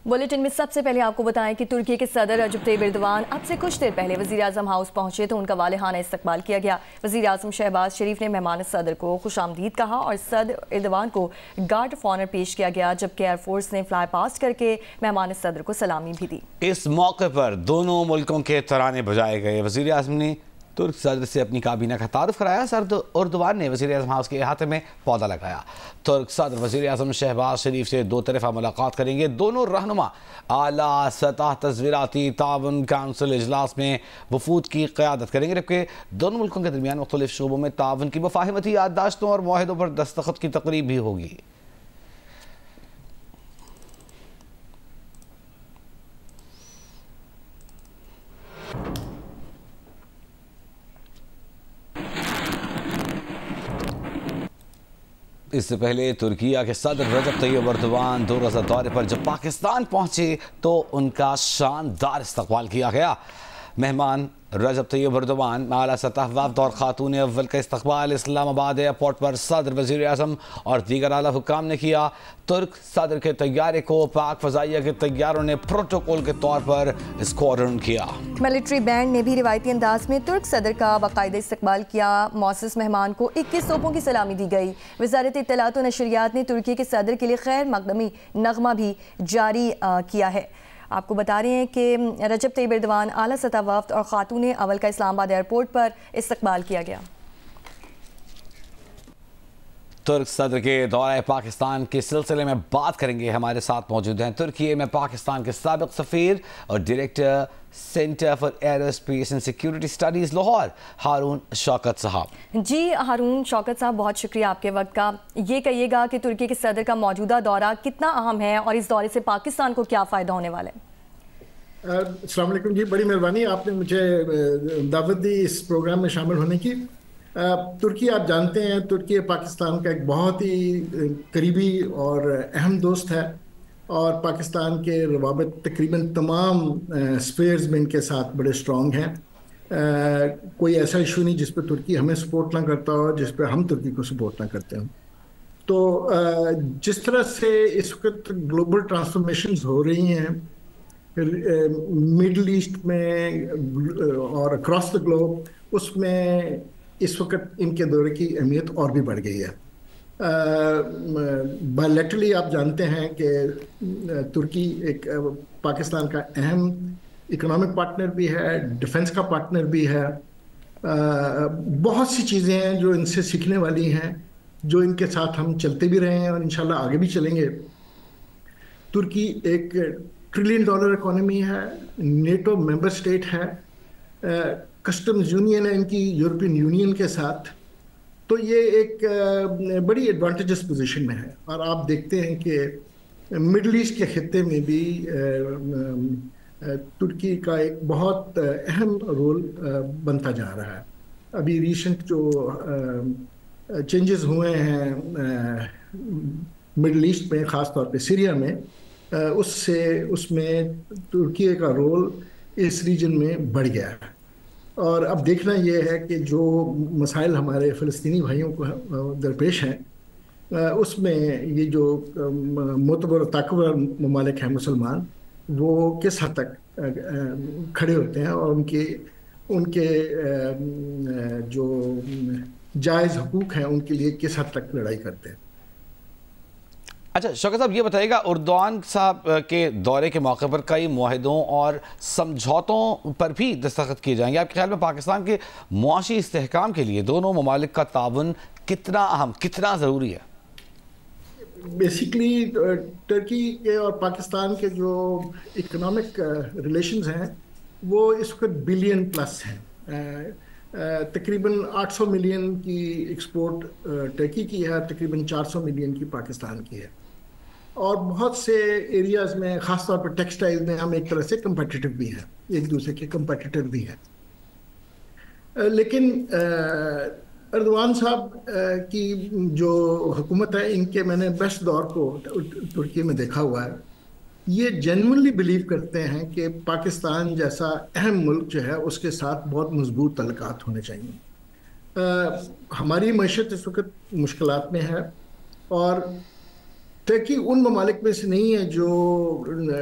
Bulletin में सबसे पहले आपको बताएं कि तुर्की के सदर रजब तैयब एर्दोगान अब से कुछ देर पहले वज़ीर आज़म हाउस पहुंचे तो उनका वालिहाना इस्तकबाल किया गया। वज़ीर आज़म शहबाज शरीफ ने मेहमान सदर को खुशामदीद कहा और सदर एर्दोगान को गार्ड ऑफ ऑनर पेश किया गया, जबकि एयरफोर्स ने फ्लाई पास्ट करके मेहमान सदर को सलामी भी दी। इस मौके पर दोनों मुल्कों के तराने बजाए गए। वज़ीर आज़म ने तुर्क सदर से अपनी काबीना का तारुफ कराया। सदर एर्दोगान ने वज़ीर आज़म हाउस के अहाते में पौधा लगाया। तुर्क सदर वज़ीर आज़म शहबाज शरीफ से दो तरफ़ा मुलाकात करेंगे। दोनों रहनुमा आला सतह तस्वीराती ताउन काउंसिल इजलास में वफूद की क़यादत करेंगे, जबकि दोनों मुल्कों के दरमियान मुख्तलिफ शोबों में ताउन की मुफ़ाहमती याददाश्तों और मुआहदों पर दस्तखत की तकरीब भी होगी। इससे पहले तुर्किया के सदर रजब तैयब एर्दोगान 2 रोज़ा दौरे पर जब पाकिस्तान पहुंचे तो उनका शानदार इस्तकबाल किया गया। मेहमान रजब तैयब एर्दोगान आला सतह वफ़द और खातून अव्वल का इस्तकबाल इस्लामाबाद एयरपोर्ट पर सदर वज़ीर आज़म और दीगर आला हुक्काम ने किया। तुर्क सदर के तैयारे को पाक फ़ज़ाइया के तैयारों ने प्रोटोकॉल के तौर पर स्क्वाड्रन किया। मिलिट्री बैंड ने भी रिवायती अंदाज में तुर्क सदर का बाकायदा इस्तकबाल किया। मौसस मेहमान को 21 तोपों की सलामी दी गई। वज़ारत इत्तलात और नशरियात ने तुर्की के सदर के लिए खैर मक़दमी नगमा भी जारी किया है। आपको बता रहे हैं कि रजब तैयब एर्दोगान आला सतह वफ़द और खातून अव्वल का इस्लामाबाद एयरपोर्ट पर इस्तकबाल किया गया। तुर्क सदर के दौरे पाकिस्तान के सिलसिले में बात करेंगे। हमारे साथ मौजूद हैं तुर्की में पाकिस्तान के साबिक़ सफ़ीर और director centre for aerospace and security studies Lahore Haroon Shaukat साहब। जी हारून शौकत साहब, बहुत शुक्रिया आपके वक्त का। ये कहिएगा कि तुर्की के सदर का मौजूदा दौरा कितना अहम है और इस दौरे से पाकिस्तान को क्या फ़ायदा होने वाला है? अस्सलाम वालेकुम जी, बड़ी मेहरबानी आपने मुझे दावत दी इस प्रोग्राम में शामिल होने की। तुर्की आप जानते हैं, तुर्की पाकिस्तान का एक बहुत ही करीबी और अहम दोस्त है और पाकिस्तान के रवाबित तकरीबन तमाम स्फेयर्स में इनके साथ बड़े स्ट्रॉन्ग हैं। कोई ऐसा इशू नहीं जिस पर तुर्की हमें सपोर्ट ना करता हो, जिस पर हम तुर्की को सपोर्ट ना करते हो। तो जिस तरह से इस वक्त ग्लोबल ट्रांसफॉर्मेशंस हो रही हैं मिडल ईस्ट में और अक्रॉस द ग्लोब, उसमें इस वक्त इनके दौरे की अहमियत और भी बढ़ गई है। बायलैटरली आप जानते हैं कि तुर्की एक पाकिस्तान का अहम इकोनॉमिक पार्टनर भी है, डिफेंस का पार्टनर भी है। बहुत सी चीज़ें हैं जो इनसे सीखने वाली हैं, जो इनके साथ हम चलते भी रहे हैं और इंशाल्लाह आगे भी चलेंगे। तुर्की एक $1 ट्रिलियन इकोनॉमी है, नेटो मेंबर स्टेट है, कस्टम्स यूनियन है इनकी यूरोपियन यूनियन के साथ। तो ये एक बड़ी एडवांटेजस पोजीशन में है और आप देखते हैं कि मिडल ईस्ट के खित्ते में भी तुर्की का एक बहुत अहम रोल बनता जा रहा है। अभी रिसेंट जो चेंजेस हुए हैं मिडल ईस्ट में, ख़ास तौर पे सीरिया में, उसमें तुर्की का रोल इस रीजन में बढ़ गया है। और अब देखना ये है कि जो मसाइल हमारे फ़लस्तीनी भाइयों को दरपेश हैं, उसमें ये जो मोतबर ताकतवर ममालिक हैं मुसलमान, वो किस हद तक खड़े होते हैं और उनके जो जायज़ हुकूक हैं उनके लिए किस हद तक लड़ाई करते हैं। अच्छा शौकत साहब, ये बताइएगा एर्दोगान साहब के दौरे के मौके पर कई मुआहदों और समझौतों पर भी दस्तखत किए जाएंगे। आपके ख्याल में पाकिस्तान के मुआशी इस्तेहकाम के लिए दोनों ममालिक का ताउन कितना अहम, कितना ज़रूरी है? बेसिकली तुर्की के और पाकिस्तान के जो इकोनॉमिक रिलेशंस हैं वो इस वक्त बिलियन प्लस हैं। तकरीबन 800 मिलियन की एक्सपोर्ट तुर्की की है, तकरीबन 400 मिलियन की पाकिस्तान की है। और बहुत से एरियाज़ में, ख़ास तौर पर टेक्सटाइल में, हम एक तरह से कंपेटिटिव भी हैं, एक दूसरे के कंपेटिटर भी हैं। लेकिन एर्दोगान साहब की जो हुकूमत है, इनके मैंने बेस्ट दौर को तुर्की में देखा हुआ है। ये जेन्युइनली बिलीव करते हैं कि पाकिस्तान जैसा अहम मुल्क जो है उसके साथ बहुत मजबूत तल्लुकात होने चाहिए। हमारी मईशत इस वक्त मुश्किलात में है और टर्की उन ममालिक में से नहीं है जो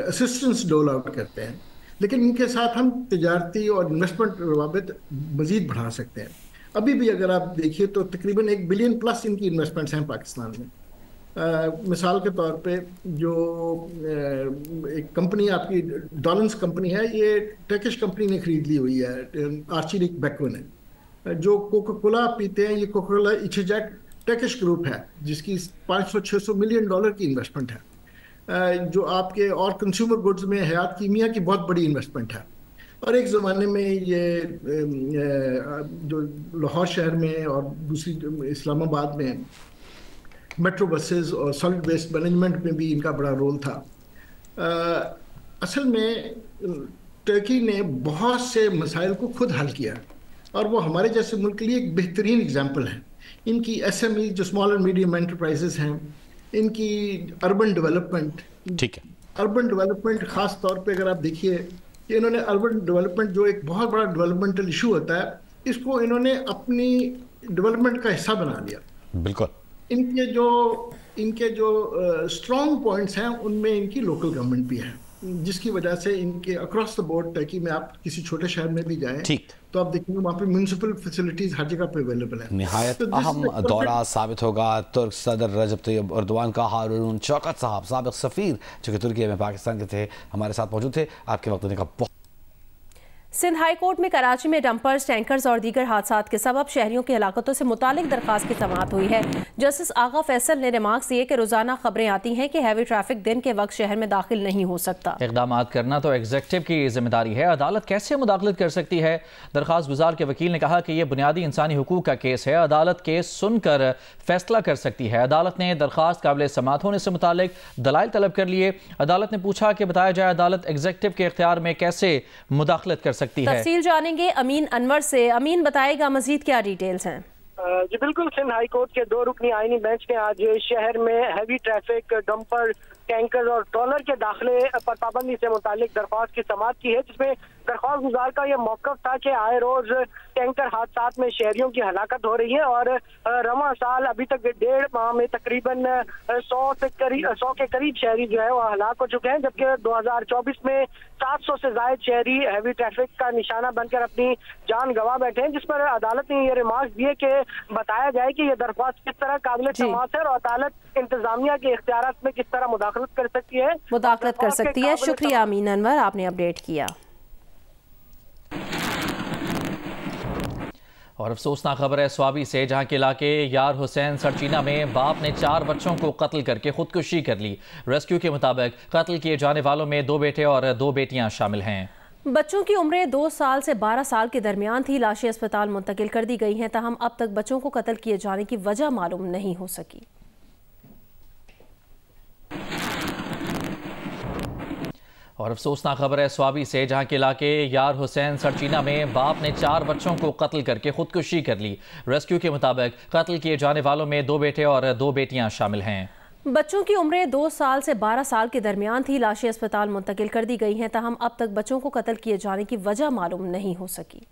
असिस्टेंस डोल आउट करते हैं, लेकिन इनके साथ हम तिजारती और इन्वेस्टमेंट रवाबित मजीद बढ़ा सकते हैं। अभी भी अगर आप देखिए तो तकरीबन 1 बिलियन प्लस इनकी इन्वेस्टमेंट्स हैं पाकिस्तान में। मिसाल के तौर पे जो एक कंपनी आपकी डॉलेंस कंपनी है, ये टर्किश कंपनी ने खरीद ली हुई है, आर्चीरिक बेको ने। जो कोका कोला पीते हैं, ये कोका कोला इचेजैक टर्किश ग्रुप है जिसकी 500-600 मिलियन डॉलर की इन्वेस्टमेंट है। जो आपके और कंज्यूमर गुड्स में हयात कीमिया की बहुत बड़ी इन्वेस्टमेंट है। और एक ज़माने में ये जो लाहौर शहर में और दूसरी इस्लामाबाद में मेट्रो बसेस और सॉलिड वेस्ट मैनेजमेंट में भी इनका बड़ा रोल था। असल में टर्की ने बहुत से मसाइल को खुद हल किया और वो हमारे जैसे मुल्क के लिए एक बेहतरीन एग्जाम्पल है। इनकी SME जो स्मॉल एंड मीडियम एंटरप्राइजेस हैं, इनकी अर्बन डेवलपमेंट, ठीक है, अर्बन डेवलपमेंट ख़ास तौर पे अगर आप देखिए कि इन्होंने अर्बन डेवलपमेंट जो एक बहुत बड़ा डेवलपमेंटल इशू होता है, इसको इन्होंने अपनी डेवलपमेंट का हिस्सा बना लिया। बिल्कुल। इनके जो स्ट्रॉन्ग पॉइंट्स हैं उनमें इनकी लोकल गवर्नमेंट भी है, जिसकी वजह से इनके अक्रॉस द बोर्ड टर्की में आप किसी छोटे शहर में भी जाएं ठीक तो आप देखेंगे वहाँ पे म्यूनिसिपल फैसिलिटीज हर जगह पे अवेलेबल है। निहायत अहम दौरा साबित होगा तुर्क सदर रजब तैयब एर्दोगान का। हारून शौकत साहब, साबिक सफ़ीर जो कि तुर्की में पाकिस्तान के थे, हमारे साथ मौजूद थे। आपके वक्त देने का बहुत। सिंध हाई कोर्ट में कराची में डंपर्स, टैंकर्स और दीगर हादसात के सबब शहरियों की हलाकतों से मुतालिक दरख्वास्त की समाअत हुई है। जस्टिस आगा फैसल ने रिमार्क्स दिए कि रोजाना खबरें आती हैं कि हैवी ट्रैफिक दिन के वक्त शहर में दाखिल नहीं हो सकता। इक़दाम करना तो एग्जीक्यूटिव की जिम्मेदारी है, अदालत कैसे मुदाखलत कर सकती है? दरख्वास्त गुजार के वकील ने कहा कि यह बुनियादी इंसानी हुकूक का केस है, अदालत केस सुनकर फैसला कर सकती है। अदालत ने दरख्वास्त काबिल समाअत होने से मुतालिक दलाइल तलब कर लिए। अदालत ने पूछा कि बताया जाए अदालत एग्जीक्यूटिव के इख्तियार में कैसे मुदाखलत कर सकती है। तफसील जानेंगे अमीन अनवर से। अमीन, बताएगा मजीद क्या डिटेल्स हैं? जी बिल्कुल, सिंध हाई कोर्ट के 2 रुकनी आईनी बेंच ने आज शहर में हैवी ट्रैफिक, डंपर, टैंकर और ट्रॉलर के दाखिले पर पाबंदी से मुतालिक दरख्वास्त की समाअत की है, जिसमें दरख्वास्त गुजार का यह मौक़िफ़ था कि आए रोज टैंकर हादसात में शहरियों की हलाकत हो रही है और रवां साल अभी तक 1.5 माह में तकरीबन 100 के करीब शहरी जो है वो हलाक हो चुके हैं, जबकि 2024 में 700 से ज़ायद शहरी हैवी ट्रैफिक का निशाना बनकर अपनी जान गंवा बैठे हैं, जिस पर अदालत ने ये रिमार्क्स दिए कि बताया जाए कि यह दरख्वास्त किस तरह काबिल समाअत है और अदालत इंतजामिया के इख्तियारात में किस तरह मुदाखलत कर सकती है। मुदाखलत कर सकती है। शुक्रिया अमीन अनवर, आपने अपडेट किया। और अफसोसनाक खबर है स्वाबी से, जहां के इलाके यार हुसैन सरचीना में बाप ने 4 बच्चों को कत्ल करके खुदकुशी कर ली। रेस्क्यू के मुताबिक कत्ल किए जाने वालों में 2 बेटे और 2 बेटियां शामिल हैं। बच्चों की उम्रें 2 साल से 12 साल के दरमियान थी। लाशें अस्पताल मुंतकिल कर दी गई हैं, ताहम अब तक बच्चों को कत्ल किए जाने की वजह मालूम नहीं हो सकी। और अफसोसनाक खबर है स्वाबी से, जहां के इलाके यार हुसैन सरचीना में बाप ने 4 बच्चों को कत्ल करके खुदकुशी कर ली। रेस्क्यू के मुताबिक कत्ल किए जाने वालों में 2 बेटे और 2 बेटियां शामिल हैं। बच्चों की उम्रें 2 साल से 12 साल के दरमियान थी। लाशें अस्पताल मुंतकिल कर दी गई हैं, ताहम अब तक बच्चों को कत्ल किए जाने की वजह मालूम नहीं हो सकी।